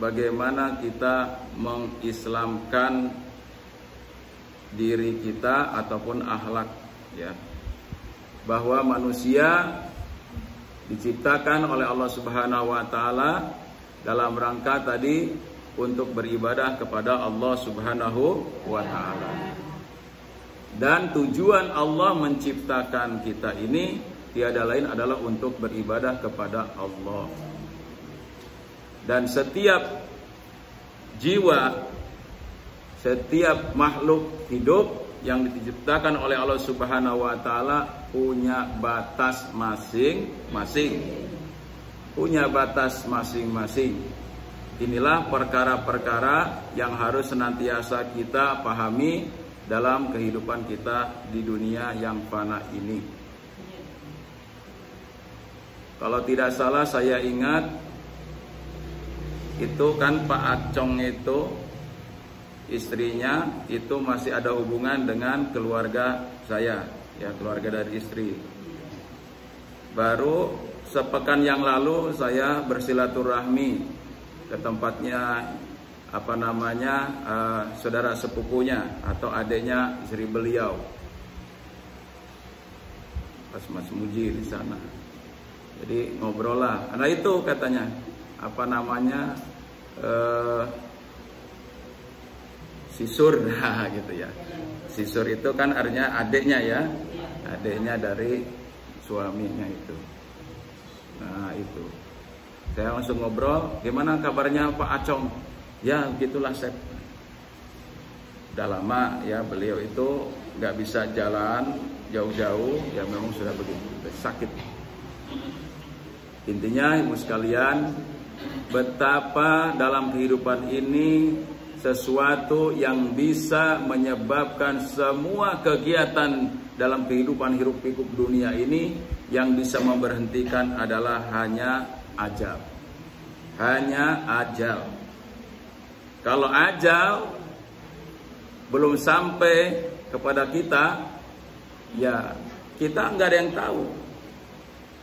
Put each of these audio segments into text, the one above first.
bagaimana kita mengislamkan diri kita ataupun akhlak, ya. Bahwa manusia diciptakan oleh Allah Subhanahu wa taala dalam rangka tadi untuk beribadah kepada Allah Subhanahu wa taala. Dan tujuan Allah menciptakan kita ini tiada lain adalah untuk beribadah kepada Allah. Dan setiap jiwa, setiap makhluk hidup yang diciptakan oleh Allah Subhanahu wa taala punya batas masing-masing. Punya batas masing-masing. Inilah perkara-perkara yang harus senantiasa kita pahami dalam kehidupan kita di dunia yang fana ini. Kalau tidak salah saya ingat, itu kan Pak Acong itu istrinya itu masih ada hubungan dengan keluarga saya, ya, keluarga dari istri. Baru sepekan yang lalu saya bersilaturahmi ke tempatnya saudara sepupunya atau adiknya istri beliau, pas Mas Muji di sana. Jadi ngobrol lah. Nah itu katanya sisur, gitu ya. Sisur itu kan artinya adiknya, ya, adiknya dari suaminya itu. Nah itu, saya langsung ngobrol, gimana kabarnya Pak Acong? Ya begitulah Sep. Udah lama ya beliau itu nggak bisa jalan jauh-jauh, ya memang sudah begitu, sakit. Intinya ibu sekalian, betapa dalam kehidupan ini sesuatu yang bisa menyebabkan semua kegiatan dalam kehidupan hirup pikuk dunia ini yang bisa memberhentikan adalah hanya ajal. Hanya ajal. Kalau ajal belum sampai kepada kita, ya kita nggak ada yang tahu.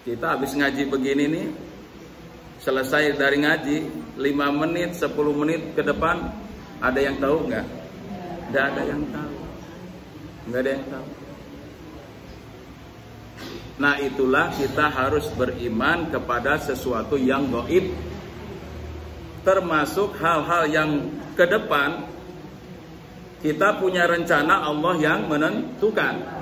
Kita habis ngaji begini nih, selesai dari ngaji 5 menit, 10 menit ke depan, ada yang tahu nggak? Nggak ada yang tahu. Nggak ada yang tahu. Nah itulah kita harus beriman kepada sesuatu yang gaib, termasuk hal-hal yang ke depan kita punya rencana, Allah yang menentukan.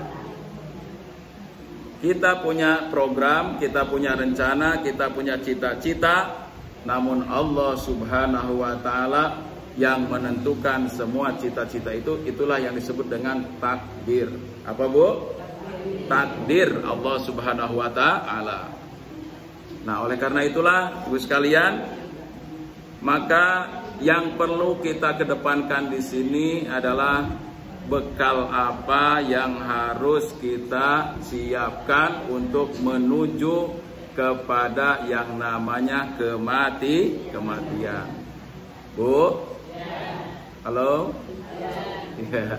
Kita punya program, kita punya rencana, kita punya cita-cita, namun Allah Subhanahu wa taala yang menentukan semua cita-cita itu. Itulah yang disebut dengan takdir. Apa Bu? Takdir Allah Subhanahu wa taala. Nah, oleh karena itulah Ibu sekalian, maka yang perlu kita kedepankan di sini adalah bekal apa yang harus kita siapkan untuk menuju kepada yang namanya kematian. Bu? Halo? Ya.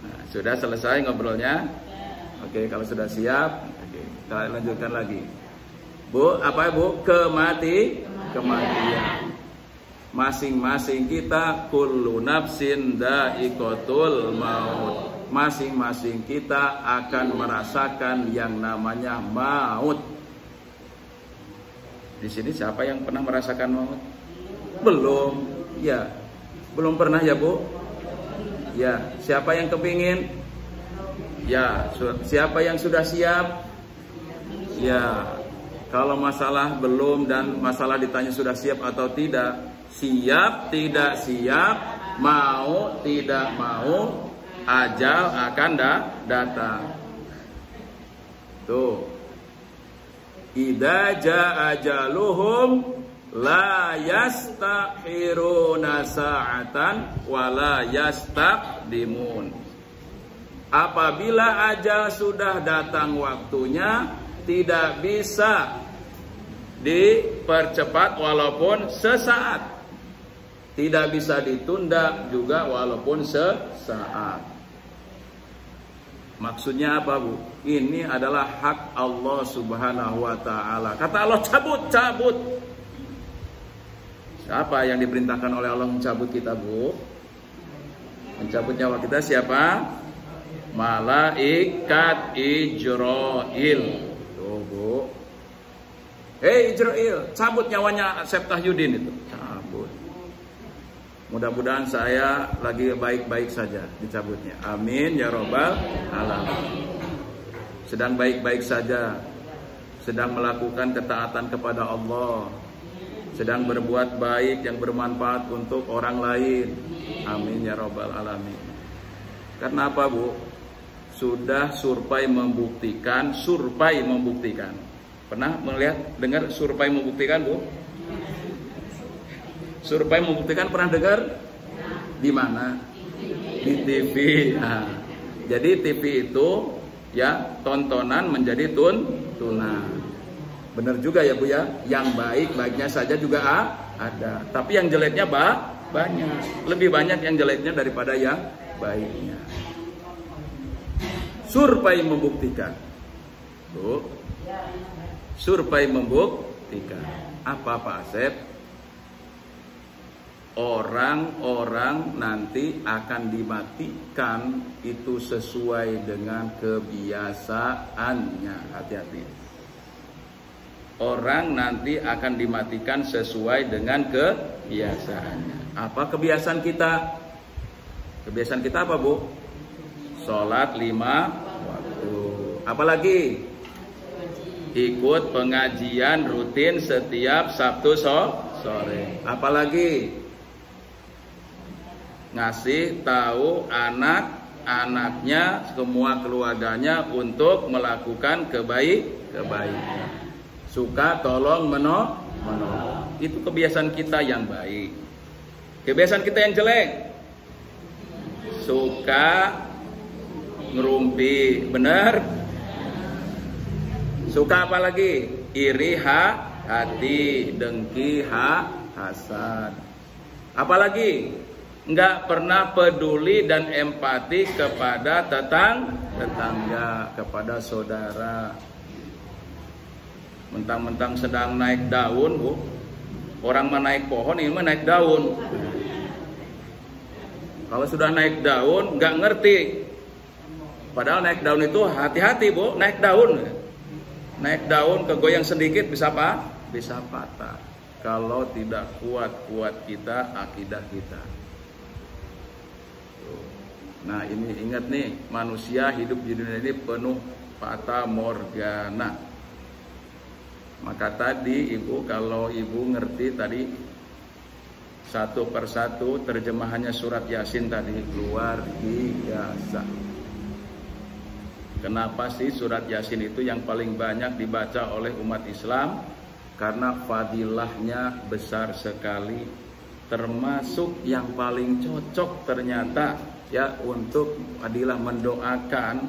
Nah, sudah selesai ngobrolnya? Oke, kalau sudah siap, oke, kita lanjutkan lagi. Bu, apa Bu? Kematian. Masing-masing kita kullu nafsin dha'iqatul maut. Masing-masing kita akan merasakan yang namanya maut. Di sini siapa yang pernah merasakan maut? Belum. Ya. Belum pernah ya, Bu? Ya, siapa yang kepingin? Ya, siapa yang sudah siap? Ya. Kalau masalah belum dan masalah ditanya sudah siap atau tidak, siap tidak siap, mau tidak mau, ajal akan datang. Tuh. Idza jaa ajaluhum la yastakhiruna sa'atan wa la yastaqdimun. Apabila ajal sudah datang waktunya, tidak bisa dipercepat walaupun sesaat. Tidak bisa ditunda juga walaupun sesaat. Maksudnya apa, Bu? Ini adalah hak Allah Subhanahu wa taala. Kata Allah cabut. Siapa yang diperintahkan oleh Allah mencabut kita, Bu? Mencabut nyawa kita siapa? Malaikat Ijrail. Tuh, Bu. Hei Ijrail, cabut nyawanya Asep Tahyudin itu. Cabut. Mudah-mudahan saya lagi baik-baik saja dicabutnya. Amin ya robbal alamin. Sedang baik-baik saja, sedang melakukan ketaatan kepada Allah, sedang berbuat baik yang bermanfaat untuk orang lain. Amin ya robbal alamin. Karena apa, Bu? Sudah survei membuktikan. Pernah melihat, dengar survei membuktikan, Bu? Survei membuktikan pernah dengar? Di mana? Di TV. Nah, jadi TV itu ya tontonan menjadi tuntunan. Benar juga ya, Bu ya. Yang baiknya saja juga ada. Tapi yang jeleknya banyak. Lebih banyak yang jeleknya daripada yang baiknya. Survei membuktikan. Bu. Survei membuktikan. Apa Pak Asep? Orang-orang nanti akan dimatikan itu sesuai dengan kebiasaannya. Hati-hati. Orang nanti akan dimatikan sesuai dengan kebiasaannya. Apa kebiasaan kita? Kebiasaan kita apa, Bu? Sholat 5 waktu. Apalagi? Ikut pengajian rutin setiap Sabtu sore. Apalagi? Ngasih tahu anak-anaknya, semua keluarganya untuk melakukan kebaikan. Suka tolong menolong. Itu kebiasaan kita yang baik. Kebiasaan kita yang jelek, suka ngerumpi, benar? Suka apa lagi? Iri hati, dengki hasad. Apalagi? Enggak pernah peduli dan empati kepada tetangga, kepada saudara. Mentang-mentang sedang naik daun, Bu. Orang mah naik pohon, ini mah naik daun. Kalau sudah naik daun, enggak ngerti. Padahal naik daun itu hati-hati, Bu, naik daun. Naik daun kegoyang sedikit bisa apa? Bisa patah. Kalau tidak kuat kita akidah kita. Nah, ini ingat nih, manusia hidup di dunia ini penuh fata morgana. Maka tadi Ibu, kalau Ibu ngerti tadi satu persatu terjemahannya surat Yasin tadi, luar biasa. Kenapa sih surat Yasin itu yang paling banyak dibaca oleh umat Islam? Karena fadilahnya besar sekali. Termasuk yang paling cocok ternyata ya untuk fadilah mendoakan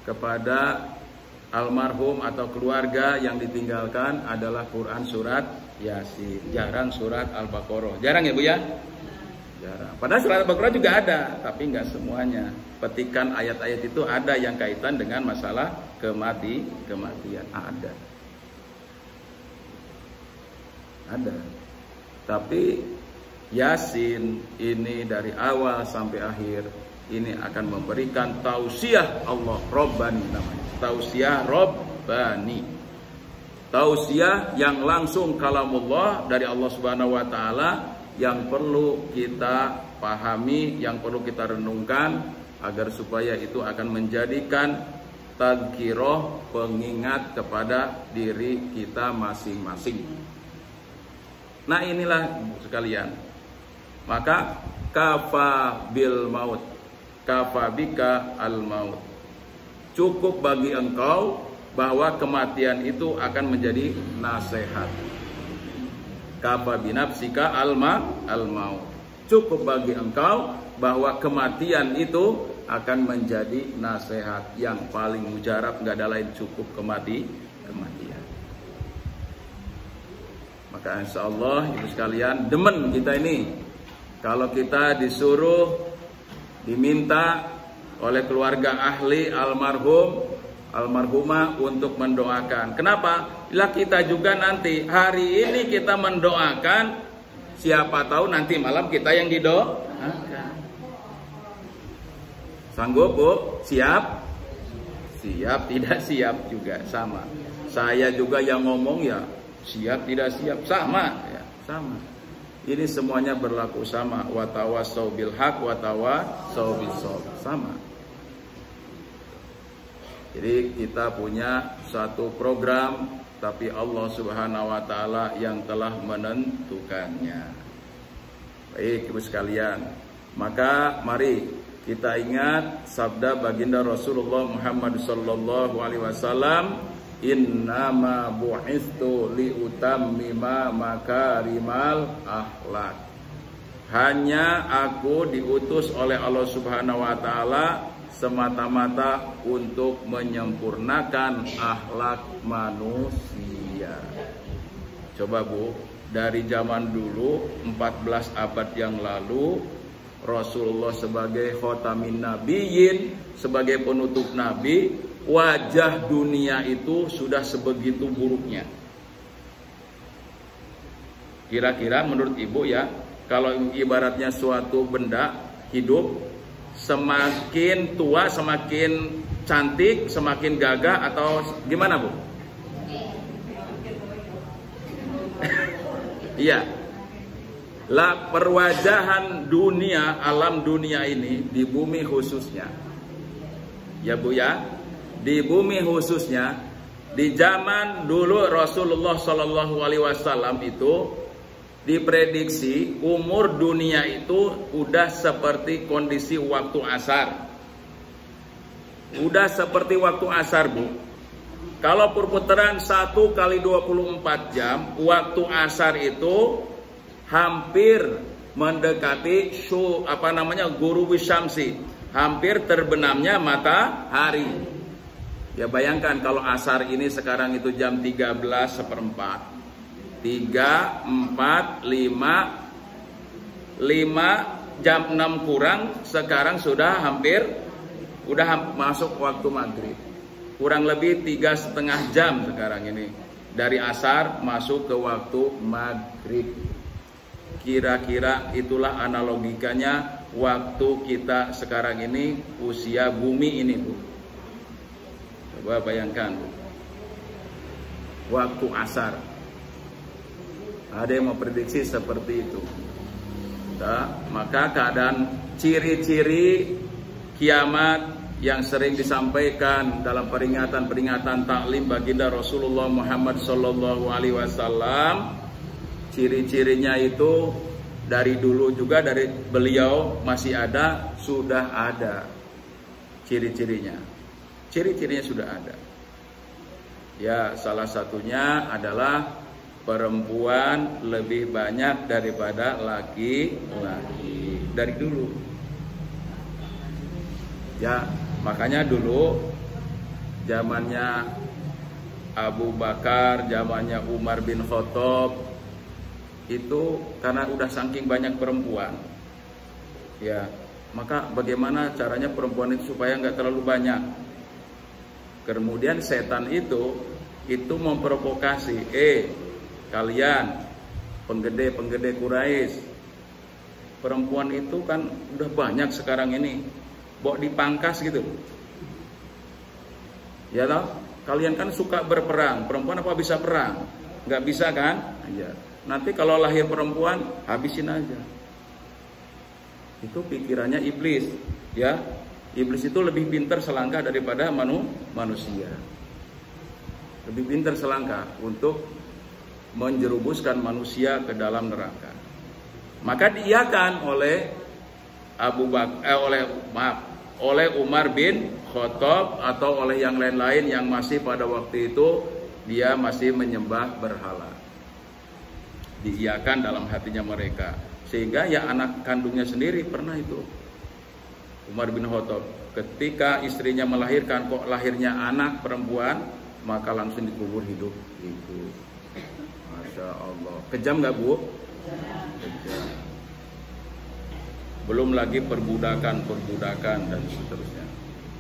kepada almarhum atau keluarga yang ditinggalkan adalah Quran surat Yasin. Jarang surat Al-Baqarah. Jarang ya, Bu ya? Jarang. Padahal surat Al-Baqarah juga ada, tapi nggak semuanya. Petikan ayat-ayat itu ada yang kaitan dengan masalah kematian. Ada. Tapi Yasin ini dari awal sampai akhir ini akan memberikan tausiah Allah Rabbani namanya. Tausiah Rabbani. Tausiah yang langsung kalamullah dari Allah Subhanahu wa taala yang perlu kita pahami, yang perlu kita renungkan agar supaya itu akan menjadikan tadzkirah, pengingat kepada diri kita masing-masing. Nah, inilah sekalian. Maka kafa bil maut, kafa bika al maut. Cukup bagi engkau bahwa kematian itu akan menjadi nasihat. Kafa binafsika al maut. Cukup bagi engkau bahwa kematian itu akan menjadi nasihat yang paling mujarab, nggak ada lain, cukup kematian. Maka insya Allah ibu sekalian, demen kita ini kalau kita disuruh, diminta oleh keluarga ahli almarhumah untuk mendoakan. Kenapa? Bila kita juga nanti hari ini kita mendoakan, Siapa tahu nanti malam kita yang didoakan. Sanggup Bu? Siap? Siap, tidak siap juga sama. Saya juga yang ngomong ya siap tidak siap sama ya, sama. Ini semuanya berlaku sama. Wa tawassaw bil haq wa tawassaw bis sabr, sama. Jadi kita punya satu program, tapi Allah Subhanahu wa taala yang telah menentukannya. Baik Ibu sekalian, maka mari kita ingat sabda baginda Rasulullah Muhammad sallallahu alaihi wasallam, innama bu'istu liutammima makarimal akhlak. Hanya aku diutus oleh Allah Subhanahu wa taala semata-mata untuk menyempurnakan akhlak manusia. Coba Bu, dari zaman dulu 14 abad yang lalu, Rasulullah sebagai khotamin nabiyyin, sebagai penutup nabi, wajah dunia itu sudah sebegitu buruknya. Kira-kira menurut Ibu ya, kalau ibaratnya suatu benda hidup, semakin tua semakin cantik, semakin gagah, atau gimana Bu? Iya. Lah perwajahan dunia, alam dunia ini di bumi khususnya. Ya Bu ya, di bumi khususnya, di zaman dulu Rasulullah Shallallahu Alaihi Wasallam itu diprediksi umur dunia itu udah seperti kondisi waktu asar. Udah seperti waktu asar Bu. Kalau perputaran 1 kali 24 jam, waktu asar itu hampir mendekati ghurubi syamsi, hampir terbenamnya matahari. Ya bayangkan kalau asar ini sekarang itu jam 13:15. 3, 4, 5 jam 6 kurang, sekarang sudah masuk waktu maghrib. Kurang lebih 3,5 jam sekarang ini dari asar masuk ke waktu maghrib. Kira-kira itulah analogikanya waktu kita sekarang ini, usia bumi ini Bu. Coba bayangkan Bu, waktu asar. Ada yang memprediksi seperti itu. Nah, maka keadaan ciri-ciri kiamat yang sering disampaikan dalam peringatan-peringatan taklim baginda Rasulullah Muhammad sallallahu alaihi wasallam, ciri-cirinya itu dari dulu juga, dari beliau masih ada, sudah ada ciri-cirinya. Ciri-cirinya sudah ada. Ya, salah satunya adalah perempuan lebih banyak daripada laki-laki dari dulu. Ya, makanya dulu zamannya Abu Bakar, zamannya Umar bin Khattab itu karena udah saking banyak perempuan. Ya, maka bagaimana caranya perempuan itu supaya nggak terlalu banyak? Kemudian setan itu memprovokasi, kalian penggede Quraisy, perempuan itu kan udah banyak sekarang ini, bawa dipangkas gitu. Ya toh, kalian kan suka berperang, perempuan apa bisa perang? Nggak bisa kan? Ya. Nanti kalau lahir perempuan, habisin aja. Itu pikirannya iblis, ya. Iblis itu lebih pintar selangkah daripada manusia. Lebih pintar selangkah untuk menjerumuskan manusia ke dalam neraka. Maka diiyakan oleh oleh Umar bin Khattab atau oleh yang lain-lain yang masih pada waktu itu dia masih menyembah berhala. Diiyakan dalam hatinya mereka, sehingga ya anak kandungnya sendiri pernah itu. Umar bin Khattab ketika istrinya melahirkan, kok lahirnya anak perempuan, maka langsung dikubur hidup. Itu Masya Allah. Kejam gak Bu? Kejam. Belum lagi perbudakan dan seterusnya.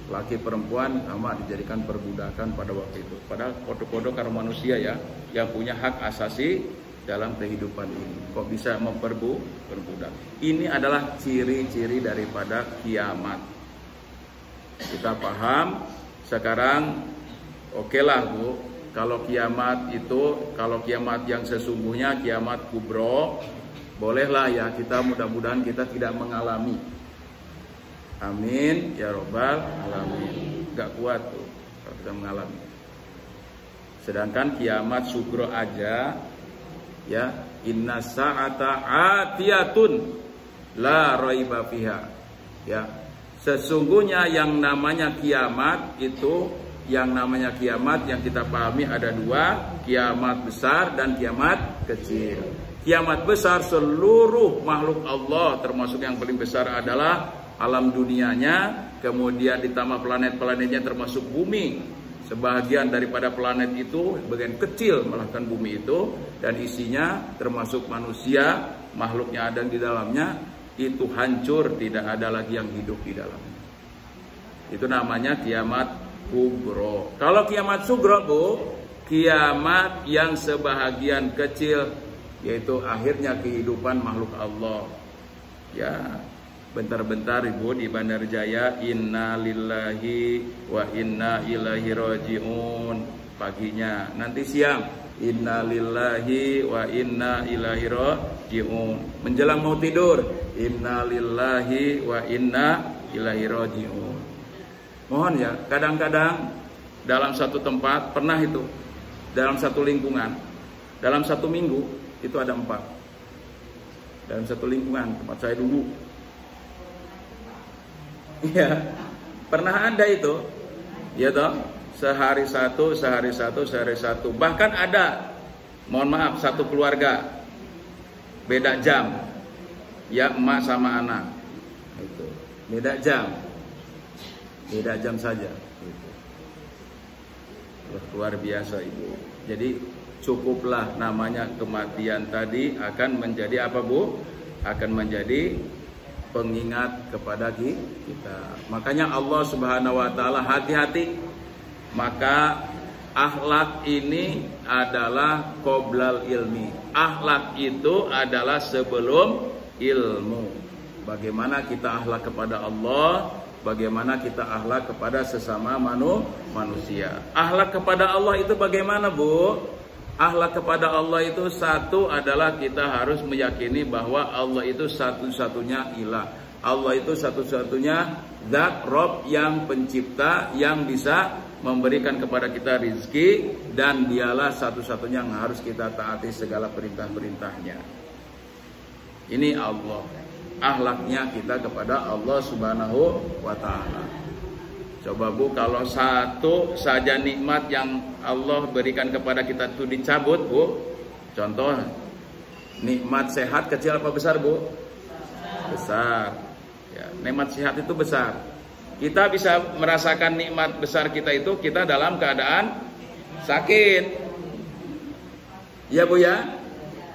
Laki perempuan sama dijadikan perbudakan pada waktu itu. Padahal kode-kode karena manusia ya, yang punya hak asasi dalam kehidupan ini. Kok bisa memperbudak? Ini adalah ciri-ciri daripada kiamat. Kita paham sekarang. Oke lah Bu, kalau kiamat itu, kalau kiamat yang sesungguhnya, kiamat kubro, bolehlah ya, kita mudah-mudahan kita tidak mengalami. Amin ya robbal alamin. Gak kuat tuh kalau kita mengalami. Sedangkan kiamat sugro aja, ya, inna sa'ata atiyatun la raiba fiha. Ya, sesungguhnya yang namanya kiamat itu, yang namanya kiamat yang kita pahami ada dua, kiamat besar dan kiamat kecil. Kiamat besar seluruh makhluk Allah, termasuk yang paling besar adalah alam dunianya, kemudian ditambah planet-planetnya termasuk bumi. Sebahagian daripada planet itu, bagian kecil melakukan bumi itu, dan isinya termasuk manusia, makhluknya ada di dalamnya, itu hancur, tidak ada lagi yang hidup di dalamnya. Itu namanya kiamat kubro. Kalau kiamat sugro Bu, kiamat yang sebahagian kecil, yaitu akhirnya kehidupan makhluk Allah. Ya, bentar-bentar Ibu di Bandar Jaya, inna lillahi wa inna ilaihi rajiun paginya. Nanti siang, inna lillahi wa inna ilaihi rajiun. Menjelang mau tidur, inna lillahi wa inna ilaihi rajiun. Mohon ya, kadang-kadang dalam satu tempat, pernah itu, dalam satu lingkungan, dalam satu minggu, itu ada 4. Dalam satu lingkungan, tempat saya dulu. Ya, pernah ada itu, ya toh, sehari satu. Bahkan ada, mohon maaf, satu keluarga beda jam, ya, emak sama anak, itu beda jam saja. Itu luar biasa Ibu. Jadi cukuplah, namanya kematian tadi akan menjadi apa Bu? Akan menjadi pengingat kepada kita. Makanya Allah Subhanahu wa taala, hati-hati. Maka akhlak ini adalah qoblal ilmi. Akhlak itu adalah sebelum ilmu. Bagaimana kita akhlak kepada Allah, bagaimana kita akhlak kepada sesama manusia. Akhlak kepada Allah itu bagaimana Bu? Akhlak kepada Allah itu satu adalah kita harus meyakini bahwa Allah itu satu-satunya ilah. Allah itu satu-satunya zat Rob yang pencipta, yang bisa memberikan kepada kita rizki, dan dialah satu-satunya yang harus kita taati segala perintah-perintahnya. Ini Allah. Akhlaknya kita kepada Allah Subhanahu wa ta'ala. Coba Bu, kalau satu saja nikmat yang Allah berikan kepada kita itu dicabut Bu. Contoh, nikmat sehat kecil apa besar Bu? Besar. Ya, nikmat sehat itu besar. Kita bisa merasakan nikmat besar kita itu kita dalam keadaan sakit. Ya Bu ya.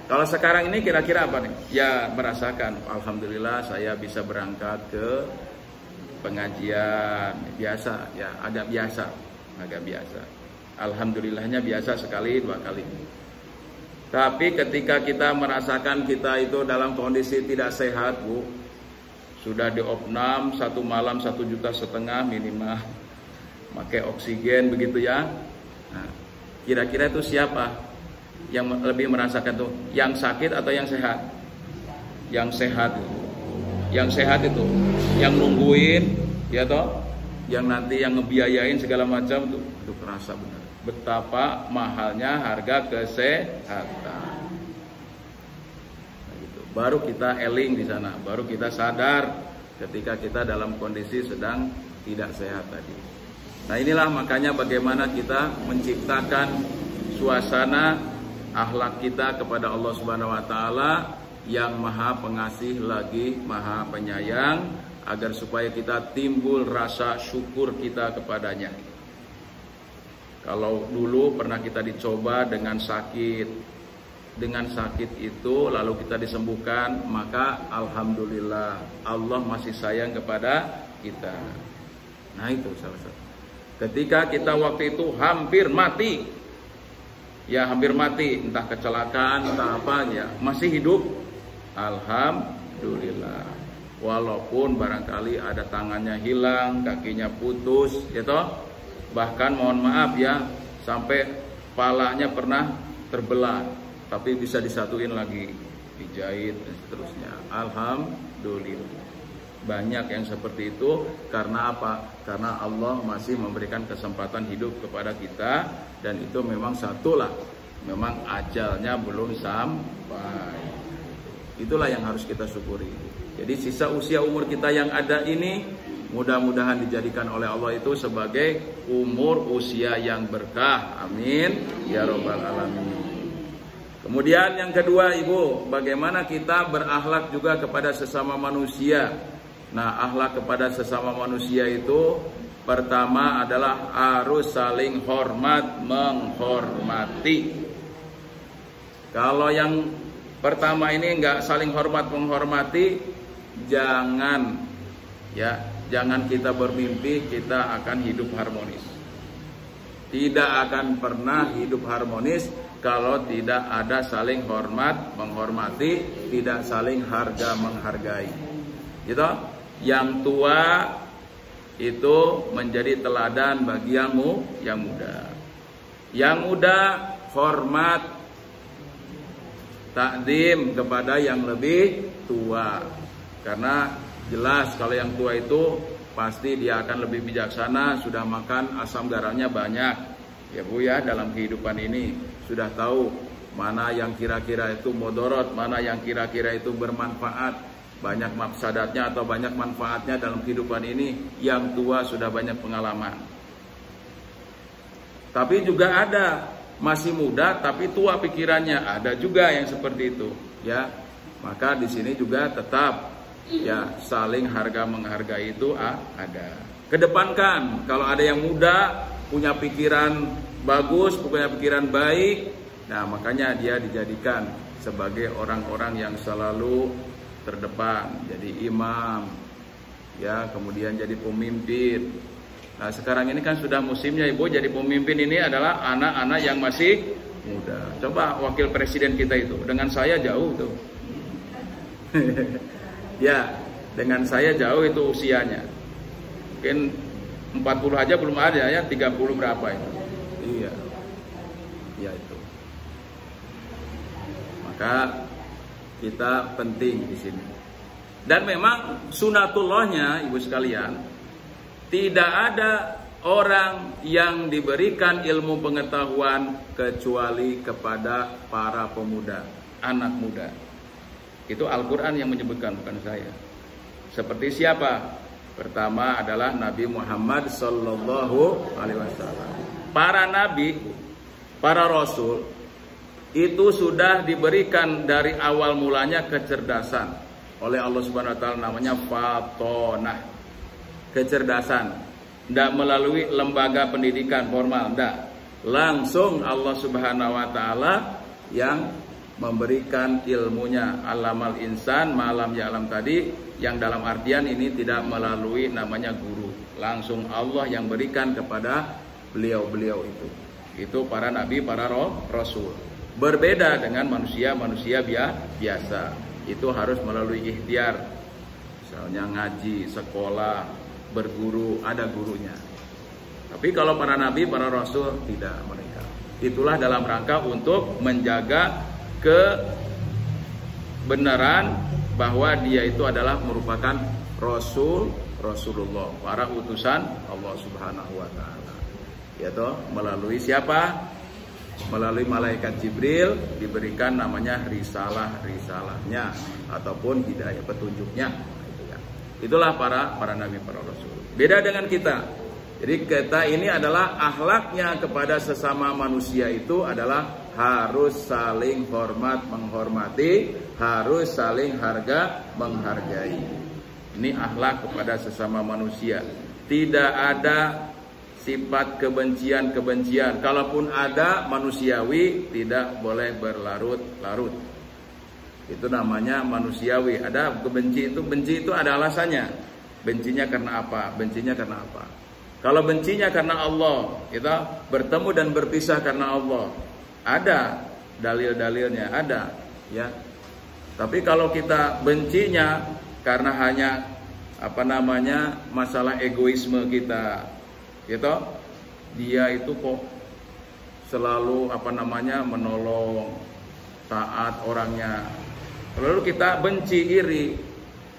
Kalau sekarang ini kira-kira apa nih? Ya merasakan, alhamdulillah saya bisa berangkat ke pengajian biasa, ya agak biasa. Alhamdulillahnya biasa sekali 2 kali. Tapi ketika kita merasakan kita itu dalam kondisi tidak sehat Bu, sudah diopnam 1 malam 1,5 juta minimal, pakai oksigen begitu ya. Nah, kira-kira itu siapa yang lebih merasakan tuh? Yang sakit atau yang sehat? Yang sehat itu. Yang sehat itu, yang nungguin, ya toh, yang nanti yang ngebiayain segala macam tuh, itu kerasa benar. Betapa mahalnya harga kesehatan. Nah, gitu. Baru kita eling di sana, baru kita sadar ketika kita dalam kondisi sedang tidak sehat tadi. Nah inilah makanya bagaimana kita menciptakan suasana akhlak kita kepada Allah Subhanahu wa taala yang maha pengasih lagi maha penyayang, agar supaya kita timbul rasa syukur kita kepadanya. Kalau dulu pernah kita dicoba dengan sakit itu lalu kita disembuhkan, maka alhamdulillah Allah masih sayang kepada kita. Nah itu salah satu. Ketika kita waktu itu hampir mati, ya hampir mati, entah kecelakaan, entah apa, ya masih hidup, alhamdulillah. Walaupun barangkali ada tangannya hilang, kakinya putus, ya toh, bahkan mohon maaf ya, sampai palanya pernah terbelah, tapi bisa disatuin lagi, dijahit dan seterusnya. Alhamdulillah. Banyak yang seperti itu. Karena apa? Karena Allah masih memberikan kesempatan hidup kepada kita, dan itu memang satulah, memang ajalnya belum sampai. Itulah yang harus kita syukuri. Jadi sisa usia umur kita yang ada ini mudah-mudahan dijadikan oleh Allah itu sebagai umur usia yang berkah. Amin ya robbal alamin. Kemudian yang kedua, Ibu, bagaimana kita berakhlak juga kepada sesama manusia. Nah, akhlak kepada sesama manusia itu pertama adalah harus saling hormat, menghormati. Kalau yang pertama ini enggak saling hormat menghormati, jangan kita bermimpi kita akan hidup harmonis. Tidak akan pernah hidup harmonis kalau tidak ada saling hormat menghormati, tidak saling harga menghargai. Gitu? Yang tua itu menjadi teladan bagi yang muda. Yang muda hormat, takdim kepada yang lebih tua. Karena jelas kalau yang tua itu pasti dia akan lebih bijaksana, sudah makan asam garamnya banyak. Ya Bu ya, dalam kehidupan ini sudah tahu mana yang kira-kira itu mudorot, mana yang kira-kira itu bermanfaat. Banyak mafsadatnya atau banyak manfaatnya dalam kehidupan ini. Yang tua sudah banyak pengalaman. Tapi juga ada masih muda tapi tua pikirannya, ada juga yang seperti itu ya. Maka di sini juga tetap ya saling harga menghargai itu ada. Kedepankan kalau ada yang muda punya pikiran bagus, punya pikiran baik, nah makanya dia dijadikan sebagai orang-orang yang selalu terdepan, jadi imam ya, kemudian jadi pemimpin. Nah sekarang ini kan sudah musimnya Ibu, jadi pemimpin ini adalah anak-anak yang masih muda. Coba wakil presiden kita itu dengan saya jauh tuh. Ya, dengan saya jauh itu usianya. Mungkin 40 aja belum ada ya, 30 berapa itu. Iya. Ya itu. Maka kita penting di sini. Dan memang sunatullahnya Ibu sekalian, tidak ada orang yang diberikan ilmu pengetahuan kecuali kepada para pemuda, anak muda. Itu Al-Quran yang menyebutkan, bukan saya. Seperti siapa? Pertama adalah Nabi Muhammad Sallallahu Alaihi Wasallam. Para nabi, para rasul itu sudah diberikan dari awal mulanya kecerdasan oleh Allah Subhanahu Wa Taala, namanya fatonah, kecerdasan. Tidak melalui lembaga pendidikan formal, tidak. Langsung Allah Subhanahu Wa Taala yang memberikan ilmunya. Alamal insan malam ya'lam tadi, yang dalam artian ini tidak melalui namanya guru, langsung Allah yang berikan kepada beliau-beliau itu. Itu para nabi, para rasul. Berbeda dengan manusia-manusia biasa. Itu harus melalui ikhtiar. Misalnya ngaji, sekolah, berguru, ada gurunya. Tapi kalau para nabi, para rasul tidak mereka. Itulah dalam rangka untuk menjaga kebenaran bahwa dia itu adalah merupakan Rasulullah, para utusan Allah Subhanahu wa taala. Yaitu melalui siapa? Melalui malaikat Jibril diberikan namanya risalahnya ataupun hidayah petunjuknya. Itulah para nabi, para rasul. Beda dengan kita. Jadi kita ini adalah akhlaknya kepada sesama manusia itu adalah harus saling hormat menghormati, harus saling harga menghargai. Ini akhlak kepada sesama manusia. Tidak ada sifat kebencian. Kalaupun ada, manusiawi, tidak boleh berlarut-larut. Itu namanya manusiawi. Ada benci itu ada alasannya. Bencinya karena apa? Kalau bencinya karena Allah, kita bertemu dan berpisah karena Allah. Ada dalil-dalilnya, ada ya. Tapi kalau kita bencinya karena hanya masalah egoisme kita, gitu, dia itu kok selalu menolong, taat orangnya, lalu kita benci, iri,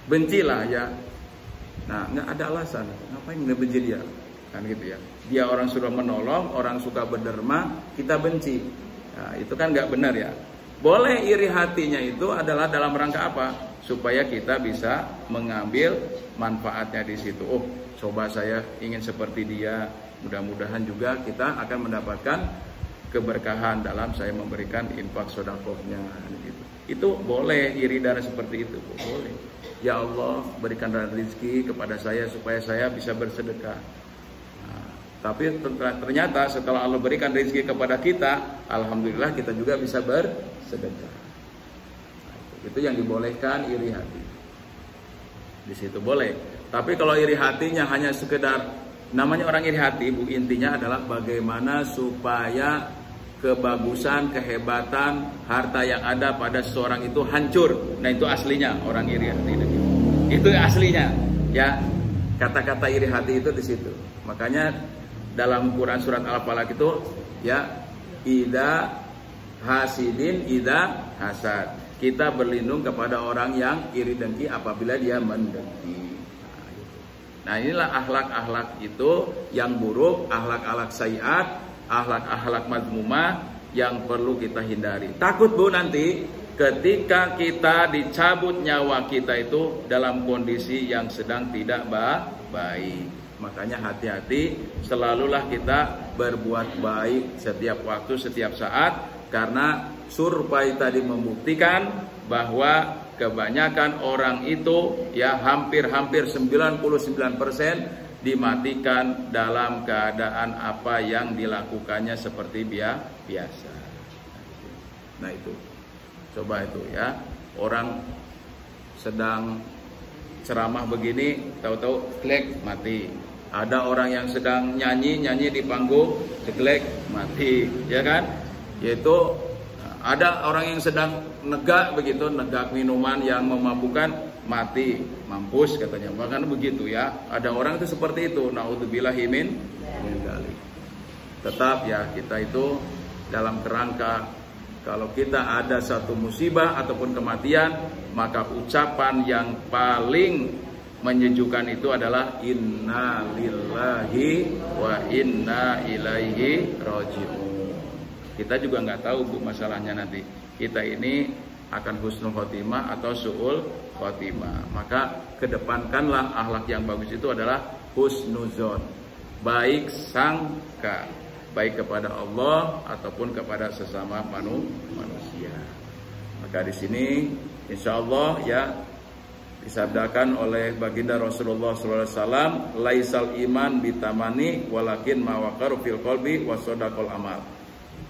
bencilah ya. Nah, nggak ada alasan, ngapain ngebenci dia, kan gitu ya. Dia orang sudah menolong, orang suka berderma, kita benci. Nah, itu kan nggak benar ya. Boleh iri hatinya itu adalah dalam rangka apa? Supaya kita bisa mengambil manfaatnya di situ. Oh, coba saya ingin seperti dia. Mudah-mudahan juga kita akan mendapatkan keberkahan dalam saya memberikan infak sedekahnya. Gitu. Itu boleh iri darah seperti itu, boleh. Ya Allah, berikan rezeki kepada saya supaya saya bisa bersedekah. Tapi ternyata setelah Allah berikan rezeki kepada kita, alhamdulillah kita juga bisa bersedekah. Itu yang dibolehkan, iri hati. Di situ boleh. Tapi kalau iri hatinya hanya sekedar, namanya orang iri hati, Bu, intinya adalah bagaimana supaya kebagusan, kehebatan, harta yang ada pada seseorang itu hancur. Nah, itu aslinya orang iri hati. Itu aslinya, ya. Kata-kata iri hati itu di situ. Makanya dalam Quran surat Al-Falaq itu ya, ida hasidin ida hasad. Kita berlindung kepada orang yang iri dengki apabila dia mendengki. Nah, inilah akhlak-akhlak itu yang buruk, akhlak-akhlak sayiat, akhlak-akhlak mazmumah yang perlu kita hindari. Takut, Bu, nanti ketika kita dicabut nyawa kita itu dalam kondisi yang sedang tidak baik. Makanya hati-hati, selalulah kita berbuat baik setiap waktu, setiap saat. Karena survei tadi membuktikan bahwa kebanyakan orang itu ya hampir 99% dimatikan dalam keadaan apa yang dilakukannya seperti biasa. Nah itu, coba itu ya, orang sedang ceramah begini, tahu-tahu klek mati. Ada orang yang sedang nyanyi di panggung, ceklek mati, ya kan? Yaitu ada orang yang sedang negak begitu, negak minuman yang memabukkan, mati, mampus katanya. Bahkan begitu ya. Ada orang itu seperti itu. Naudzubillahi min dzalik. Tetap ya, kita itu dalam kerangka kalau kita ada satu musibah ataupun kematian, maka ucapan yang paling menyejukkan itu adalah inna lillahi wa inna ilaihi raji'un. Kita juga nggak tahu, Bu, masalahnya nanti. Kita ini akan husnul khotimah atau su'ul khotimah. Maka kedepankanlah akhlak yang bagus itu adalah husnuzon, baik sangka, baik kepada Allah ataupun kepada sesama manusia. Maka di sini insya Allah ya disabdakan oleh baginda Rasulullah SAW, laisal iman bitamani walakin mawaqar fil qalbi wasodaqul amal.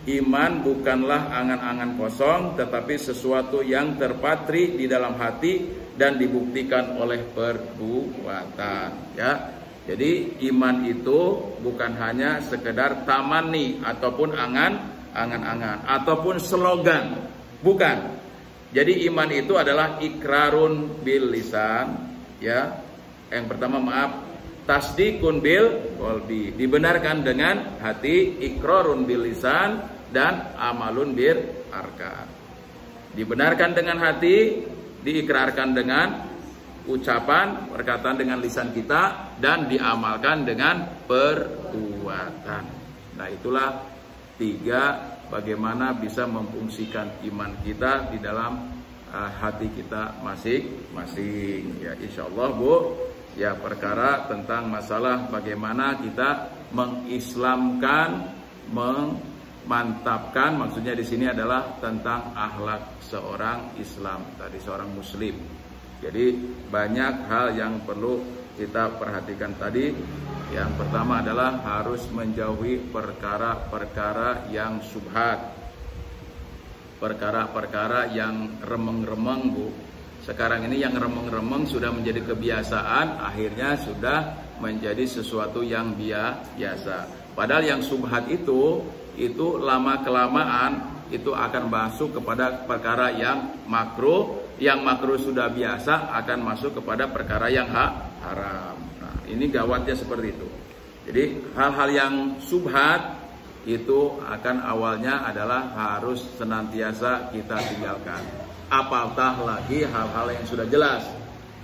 Iman bukanlah angan-angan kosong, tetapi sesuatu yang terpatri di dalam hati dan dibuktikan oleh perbuatan. Ya, jadi iman itu bukan hanya sekedar tamani ataupun angan-angan ataupun slogan, bukan. Jadi iman itu adalah ikrarun bil lisan, ya. Yang pertama tasdikun bil qalbi, dibenarkan dengan hati, ikrarun bil lisan, dan amalun bil arkan. Dibenarkan dengan hati, diikrarkan dengan ucapan, perkataan dengan lisan kita, dan diamalkan dengan perbuatan. Nah, itulah tiga bagaimana bisa memfungsikan iman kita di dalam hati kita masing-masing. Ya, insya Allah, Bu, ya perkara tentang masalah bagaimana kita mengislamkan, memantapkan, maksudnya di sini adalah tentang akhlak seorang Islam, tadi seorang Muslim. Jadi banyak hal yang perlu kita perhatikan tadi. Yang pertama adalah harus menjauhi perkara-perkara yang syubhat, perkara-perkara yang remeng-remeng, Bu. Sekarang ini yang remeng-remeng sudah menjadi kebiasaan, akhirnya sudah menjadi sesuatu yang biasa. Padahal yang syubhat itu itu lama kelamaan itu akan masuk kepada perkara yang makruh. Yang makruh sudah biasa akan masuk kepada perkara yang haram. Nah, ini gawatnya seperti itu. Jadi hal-hal yang subhat itu akan awalnya adalah harus senantiasa kita tinggalkan. Apatah lagi hal-hal yang sudah jelas.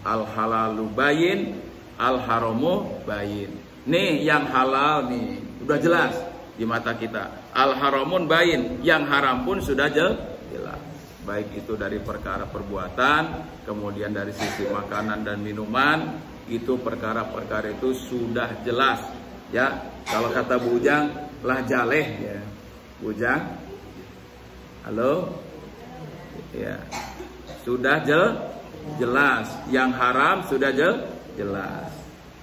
Al halalu bayin, al haramu bayin. Nih yang halal nih udah jelas di mata kita. Al haramun bayin, yang haram pun sudah jelas. Baik itu dari perkara perbuatan, kemudian dari sisi makanan dan minuman, itu perkara-perkara itu sudah jelas. Ya, kalau kata Bu Ujang, lah jaleh ya. Bu Ujang, halo, ya, sudah jelas. Yang haram sudah jelas.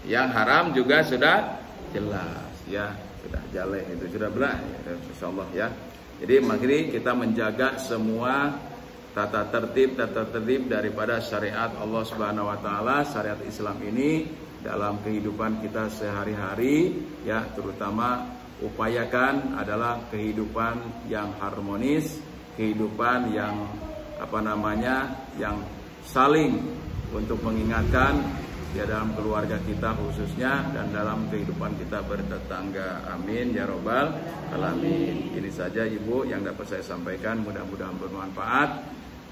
Yang haram juga sudah jelas. Ya, sudah jaleh itu sudah belah. Ya, insyaallah ya. Jadi mari kita menjaga semua tata tertib daripada syariat Allah Subhanahu wa taala, syariat Islam ini dalam kehidupan kita sehari-hari ya, terutama upayakan adalah kehidupan yang harmonis, kehidupan yang yang saling untuk mengingatkan ya dalam keluarga kita khususnya dan dalam kehidupan kita bertetangga. Amin ya robbal alamin. Ini saja Ibu yang dapat saya sampaikan, mudah-mudahan bermanfaat.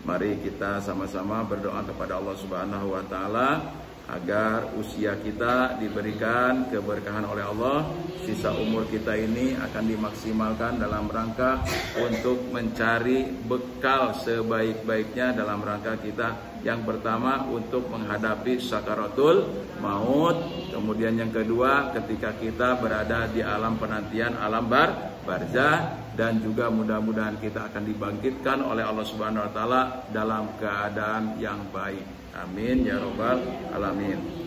Mari kita sama-sama berdoa kepada Allah Subhanahu wa taala agar usia kita diberikan keberkahan oleh Allah. Sisa umur kita ini akan dimaksimalkan dalam rangka untuk mencari bekal sebaik-baiknya dalam rangka kita. Yang pertama untuk menghadapi sakaratul maut. Kemudian yang kedua ketika kita berada di alam penantian, alam barzah. Dan juga mudah-mudahan kita akan dibangkitkan oleh Allah Subhanahu wa taala dalam keadaan yang baik. Amin ya robbal alamin.